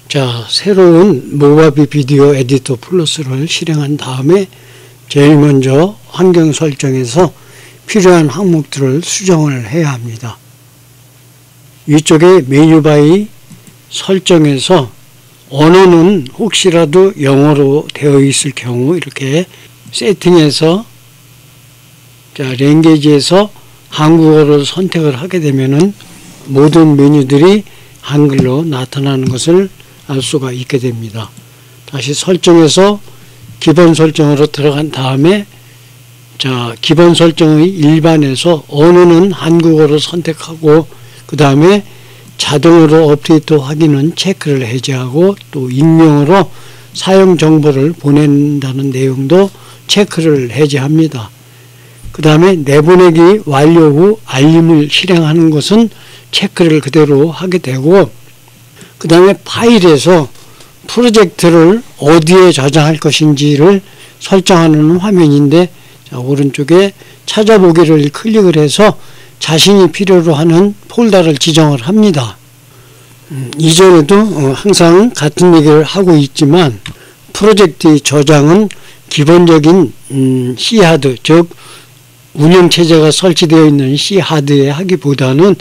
자, 새로운 모바비 비디오 에디터 플러스를 실행한 다음에 제일 먼저 환경 설정에서 필요한 항목들을 수정을 해야 합니다. 위쪽에 메뉴바의 설정에서 언어는 혹시라도 영어로 되어 있을 경우 이렇게 세팅해서 랭귀지에서 한국어를 선택을 하게 되면은 모든 메뉴들이 한글로 나타나는 것을 알 수가 있게 됩니다. 다시 설정해서 기본 설정으로 들어간 다음에 기본 설정의 일반에서 언어는 한국어로 선택하고 그 다음에 자동으로 업데이트 확인은 체크를 해제하고 또 익명으로 사용 정보를 보낸다는 내용도 체크를 해제합니다. 그 다음에 내보내기 완료 후 알림을 실행하는 것은 체크를 그대로 하게 되고 그 다음에 파일에서 프로젝트를 어디에 저장할 것인지를 설정하는 화면인데 오른쪽에 찾아보기를 클릭을 해서 자신이 필요로 하는 폴더를 지정을 합니다. 이전에도 항상 같은 얘기를 하고 있지만 프로젝트의 저장은 기본적인 C하드, 즉 운영체제가 설치되어 있는 C하드에 하기보다는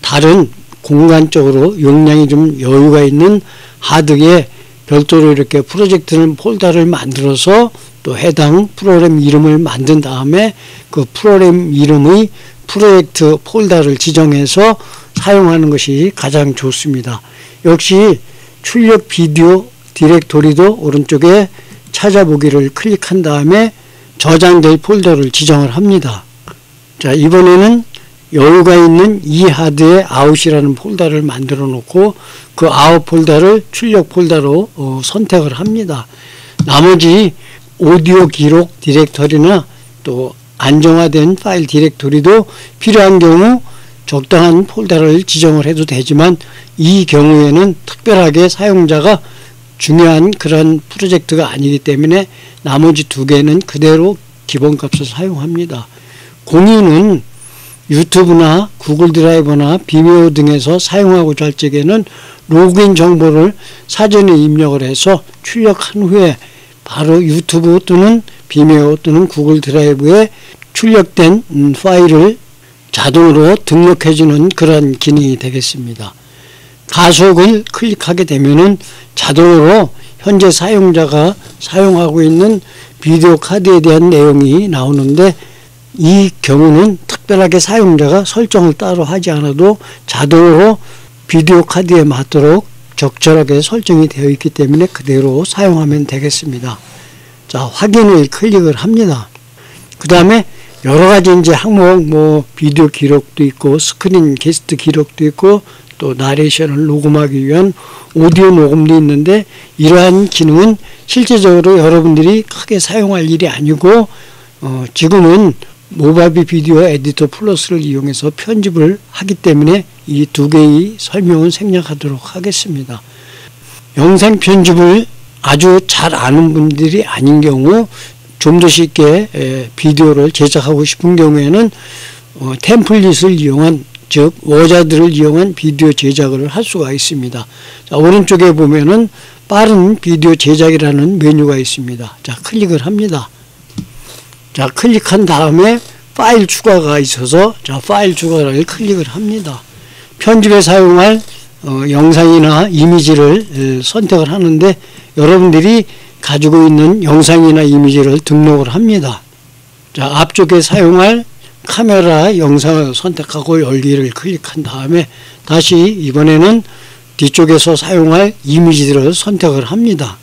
다른 공간적으로 용량이 좀 여유가 있는 하드에 별도로 이렇게 프로젝트는 폴더를 만들어서 또 해당 프로그램 이름을 만든 다음에 그 프로그램 이름의 프로젝트 폴더를 지정해서 사용하는 것이 가장 좋습니다. 역시 출력 비디오 디렉토리도 오른쪽에 찾아보기를 클릭한 다음에 저장될 폴더를 지정을 합니다. 자, 이번에는 여유가 있는 이 하드에 아웃이라는 폴더를 만들어 놓고 그 아웃 폴더를 출력 폴더로 선택을 합니다. 나머지 오디오 기록 디렉터리나 또 안정화된 파일 디렉토리도 필요한 경우 적당한 폴더를 지정을 해도 되지만 이 경우에는 특별하게 사용자가 중요한 그런 프로젝트가 아니기 때문에 나머지 두 개는 그대로 기본값을 사용합니다. 공유는 유튜브나 구글 드라이브나 비메오 등에서 사용하고자 할 적에는 로그인 정보를 사전에 입력을 해서 출력한 후에 바로 유튜브 또는 비메오 또는 구글 드라이브에 출력된 파일을 자동으로 등록해주는 그런 기능이 되겠습니다. 가속을 클릭하게 되면은 자동으로 현재 사용자가 사용하고 있는 비디오 카드에 대한 내용이 나오는데 이 경우는 특별하게 사용자가 설정을 따로 하지 않아도 자동으로 비디오 카드에 맞도록 적절하게 설정이 되어 있기 때문에 그대로 사용하면 되겠습니다. 자, 확인을 클릭을 합니다. 그 다음에 여러 가지 이제 항목 비디오 기록도 있고 스크린 게스트 기록도 있고 또 나레이션을 녹음하기 위한 오디오 녹음도 있는데 이러한 기능은 실제적으로 여러분들이 크게 사용할 일이 아니고 지금은 모바비 비디오 에디터 플러스를 이용해서 편집을 하기 때문에 이 두 개의 설명은 생략하도록 하겠습니다. 영상 편집을 아주 잘 아는 분들이 아닌 경우 좀 더 쉽게 비디오를 제작하고 싶은 경우에는 템플릿을 이용한 즉 워자드를 이용한 비디오 제작을 할 수가 있습니다. 자, 오른쪽에 보면은 빠른 비디오 제작이라는 메뉴가 있습니다. 자, 클릭을 합니다. 자, 클릭한 다음에 파일 추가가 있어서 자, 파일 추가를 클릭을 합니다. 편집에 사용할 영상이나 이미지를 선택을 하는데 여러분들이 가지고 있는 영상이나 이미지를 등록을 합니다. 자, 앞쪽에 사용할 카메라 영상을 선택하고 열기를 클릭한 다음에 다시 이번에는 뒤쪽에서 사용할 이미지들을 선택을 합니다.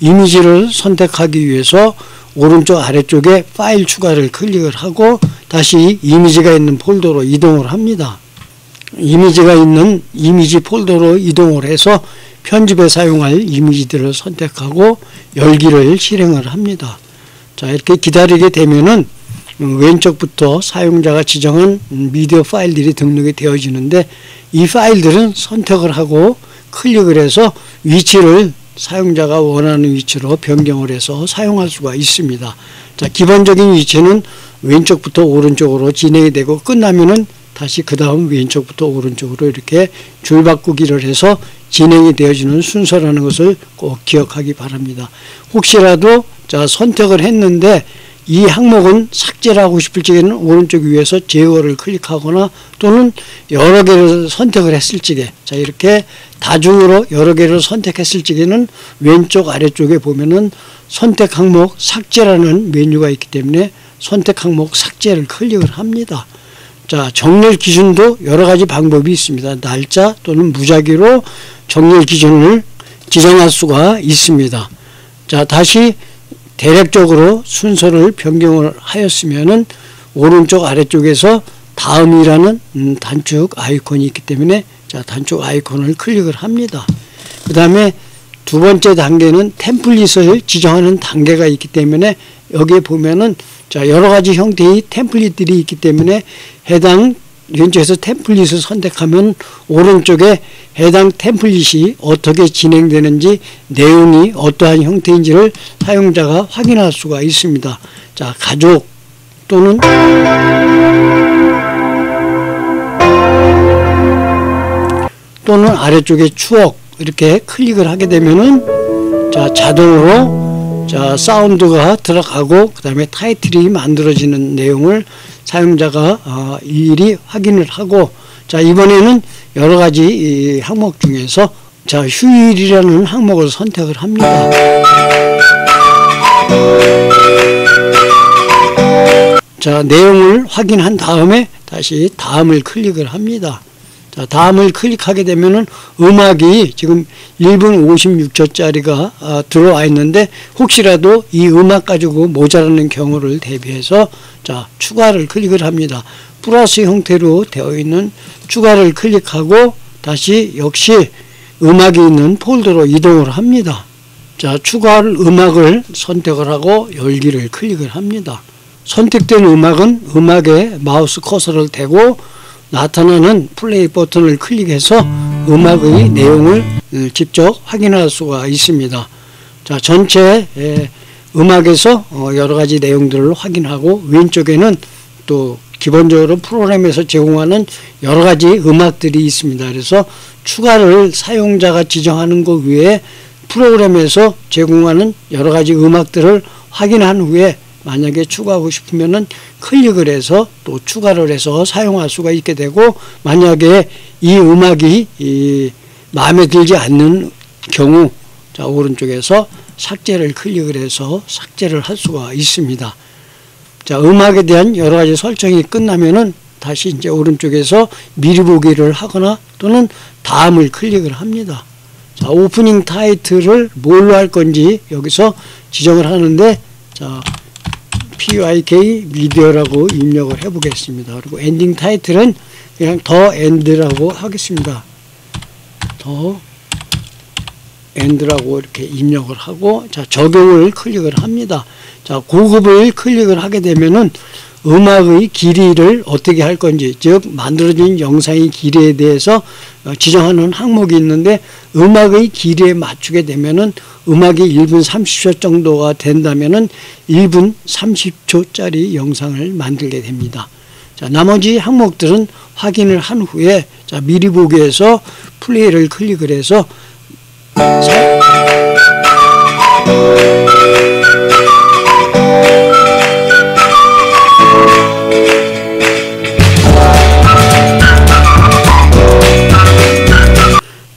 이미지를 선택하기 위해서 오른쪽 아래쪽에 파일 추가를 클릭을 하고 다시 이미지가 있는 폴더로 이동을 합니다. 이미지가 있는 이미지 폴더로 이동을 해서 편집에 사용할 이미지들을 선택하고 열기를 실행을 합니다. 자, 이렇게 기다리게 되면은 왼쪽부터 사용자가 지정한 미디어 파일들이 등록이 되어지는데 이 파일들은 선택을 하고 클릭을 해서 위치를 사용자가 원하는 위치로 변경을 해서 사용할 수가 있습니다. 자, 기본적인 위치는 왼쪽부터 오른쪽으로 진행이 되고 끝나면은 다시 그 다음 왼쪽부터 오른쪽으로 이렇게 줄 바꾸기를 해서 진행이 되어지는 순서라는 것을 꼭 기억하기 바랍니다. 혹시라도 자 선택을 했는데 이 항목은 삭제를 하고 싶을 적에는 오른쪽 위에서 제거를 클릭하거나 또는 여러 개를 선택을 했을 적에 자 이렇게 다중으로 여러 개를 선택했을 적에는 왼쪽 아래쪽에 보면은 선택 항목 삭제라는 메뉴가 있기 때문에 선택 항목 삭제를 클릭을 합니다. 자 정렬 기준도 여러 가지 방법이 있습니다. 날짜 또는 무작위로 정렬 기준을 지정할 수가 있습니다. 자 다시 대략적으로 순서를 변경을 하였으면은 오른쪽 아래쪽에서 다음이라는 단축 아이콘이 있기 때문에 자 단축 아이콘을 클릭을 합니다. 그 다음에 두 번째 단계는 템플릿을 지정하는 단계가 있기 때문에 여기에 보면은 자 여러 가지 형태의 템플릿들이 있기 때문에 해당 왼쪽에서 템플릿을 선택하면 오른쪽에 해당 템플릿이 어떻게 진행되는지 내용이 어떠한 형태인지를 사용자가 확인할 수가 있습니다. 자 가족 또는 아래쪽에 추억 이렇게 클릭을 하게 되면은 자 자동으로 자 사운드가 들어가고 그 다음에 타이틀이 만들어지는 내용을 사용자가 일일이 확인을 하고 자 이번에는 여러 가지 이 항목 중에서 자 휴일이라는 항목을 선택을 합니다. 자 내용을 확인한 다음에 다시 다음을 클릭을 합니다. 자 다음을 클릭하게 되면은 음악이 지금 1분 56초짜리가 들어와 있는데 혹시라도 이 음악 가지고 모자라는 경우를 대비해서 자 추가를 클릭을 합니다. 플러스 형태로 되어 있는 추가를 클릭하고 다시 역시 음악이 있는 폴더로 이동을 합니다. 자 추가할 음악을 선택을 하고 열기를 클릭을 합니다. 선택된 음악은 음악에 마우스 커서를 대고 나타나는 플레이 버튼을 클릭해서 음악의 내용을 직접 확인할 수가 있습니다. 자 전체 음악에서 여러 가지 내용들을 확인하고 왼쪽에는 또 기본적으로 프로그램에서 제공하는 여러 가지 음악들이 있습니다. 그래서 추가를 사용자가 지정하는 것 외에 프로그램에서 제공하는 여러 가지 음악들을 확인한 후에 만약에 추가하고 싶으면은 클릭을 해서 또 추가를 해서 사용할 수가 있게 되고 만약에 이 음악이 마음에 들지 않는 경우 자 오른쪽에서 삭제를 클릭을 해서 삭제를 할 수가 있습니다. 자 음악에 대한 여러 가지 설정이 끝나면은 다시 이제 오른쪽에서 미리 보기를 하거나 또는 다음을 클릭을 합니다. 자 오프닝 타이틀을 뭘로 할 건지 여기서 지정을 하는데 자 PYK 미디어라고 입력을 해 보겠습니다. 그리고 엔딩 타이틀은 그냥 더 엔드라고 하겠습니다. 더 엔드라고 이렇게 입력을 하고 자 적용을 클릭을 합니다. 자 고급을 클릭을 하게 되면은 음악의 길이를 어떻게 할 건지 즉 만들어진 영상의 길이에 대해서 지정하는 항목이 있는데 음악의 길이에 맞추게 되면은 음악이 1분 30초 정도가 된다면은 1분 30초짜리 영상을 만들게 됩니다. 자 나머지 항목들은 확인을 한 후에 자 미리 보기에서 플레이를 클릭을 해서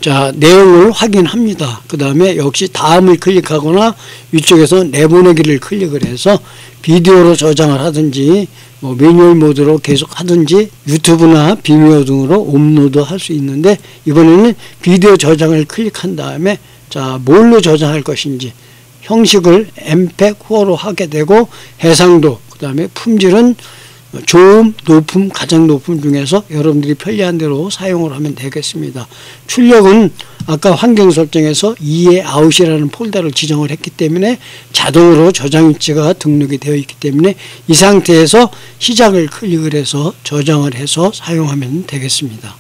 자 내용을 확인합니다. 그 다음에 역시 다음을 클릭하거나 위쪽에서 내보내기를 클릭을 해서 비디오로 저장을 하든지 뭐 매뉴얼 모드로 계속 하든지 유튜브나 비미오 등으로 업로드 할 수 있는데 이번에는 비디오 저장을 클릭한 다음에 자 뭘로 저장할 것인지 형식을 MPEG-4로 하게 되고 해상도 그 다음에 품질은 좋음, 높음, 가장 높음 중에서 여러분들이 편리한 대로 사용을 하면 되겠습니다. 출력은 아까 환경 설정에서 2의 아웃이라는 폴더를 지정을 했기 때문에 자동으로 저장 위치가 등록이 되어 있기 때문에 이 상태에서 시작을 클릭을 해서 저장을 해서 사용하면 되겠습니다.